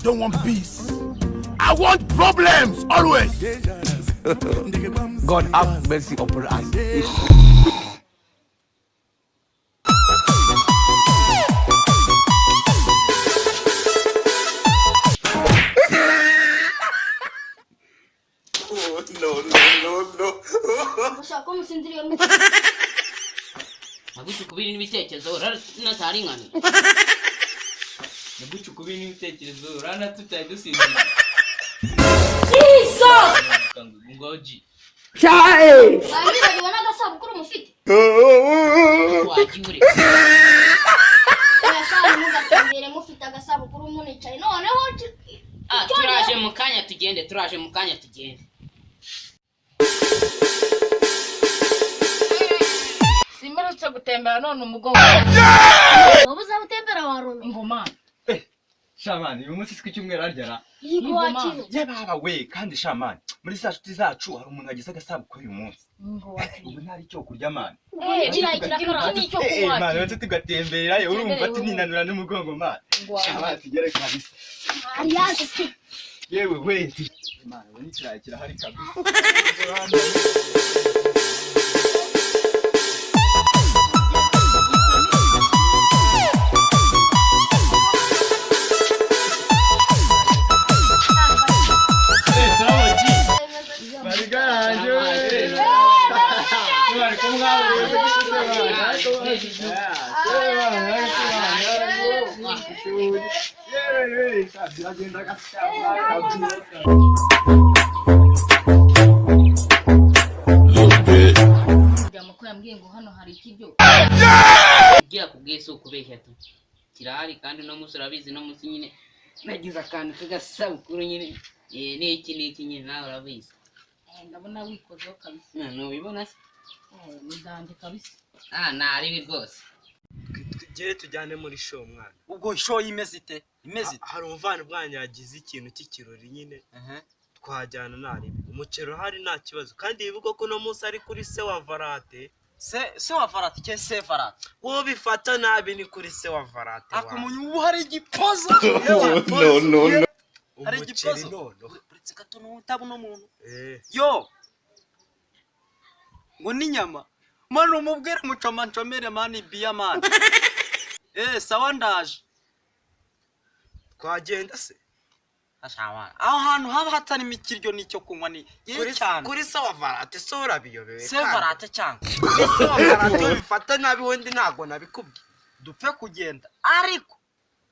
don't want peace. I want problems always. God have mercy upon us. Como sindiriye mu Nagucukubira n'ibitekerezo natari nkani. Nagucukubira n'ibitekerezo urana tutaye dusinzira. Jesus! Ngoji. Chae! Ari bari n'agasabukuru mufite. Wagiure. Yashaka mugatembere mufite agasabukuru municaye noneho turaje mu kanya tugende. Simbarutse gutembera none umugongo. Wabuza gutembera warona. Ingoma. Shamani, uyu munsi tw'icyumweru arya. Yigo wakino. Yababa we kandi shamani. Muri za nshuti zacu hari umuntu agize agasabukuru uyu munsi. Ingoma. Ubu ntari cyo kurya mani. Kira n'icyo kunywa. Mani, wese tugatembera yo urumva tuninanura n'umugongo mani. Shamani tugere kabisa. Ariyaje. Yewe we. Mani, we n'ikirayi kirahari kabisa. Amakuru yambwiye ngo hano hari ikiryo. Ugiye kubwese ukubeshya tu. Kirahari kandi no musura bizi no musi nyine nagize akantu kagasabukuru nyine. N'iki nyine nawe urabizi. Ndabona wikozeho kabisa. Nubibona se? Ndanje kabisa. Nari rwose. Tugere tujyane muri show mwana. Ubwo show imeze ite? Hari umuvana bwanyu yagize ikintu cy'ikirori nyine. Twajyana nari. Umucero hari nta kibazo kandi bivuga ko no munsi ari kuri se wa Varate. Se wa Varate ke se Varate. Wo bifata nabi ni kuri se wa Varate. Akumunyu ubu hari igipozo. No. Hari igipozo. No. Uretse gato n'utabuno muntu. Yo. Ngo ni nyama. Mano umubwire mucomancomere mani biya mani. Sawa ndaje. Twagenda se. Ashawa. Aho hantu haba hatari imikiryo n'icyo kunywa ni cyane. Kuri sawa Varate so urabiyobewe. Se Varate cyane. Se wa Varate bifata nabi wendi ntago nabikubye. Dupfe kugenda. Ariko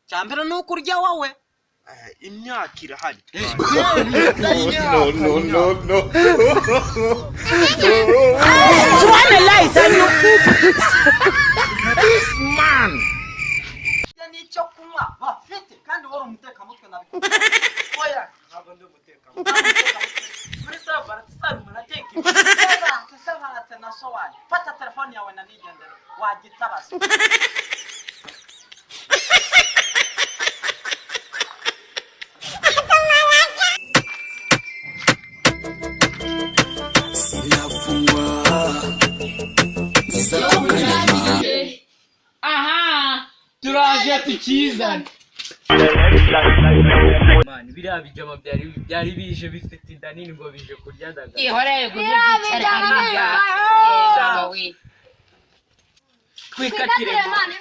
cyambere nuko urya wawe. Imyaka irahari. No. This man. Nicyo kunywa bafite kandi wari umutekamutwe nabikubye. Oya, ntabwo ndi umutekamo. Muri sawa Varate sari munateka. Sawa Varate na sowani. Fata telefone yawe na nigendere. Wagitabaza. Turaje tukizana. Mani biriya bijama byari bije bifite inda nini ngo bije kurya ndaga. Ihoreye gucyara hariya. Kwikatire mani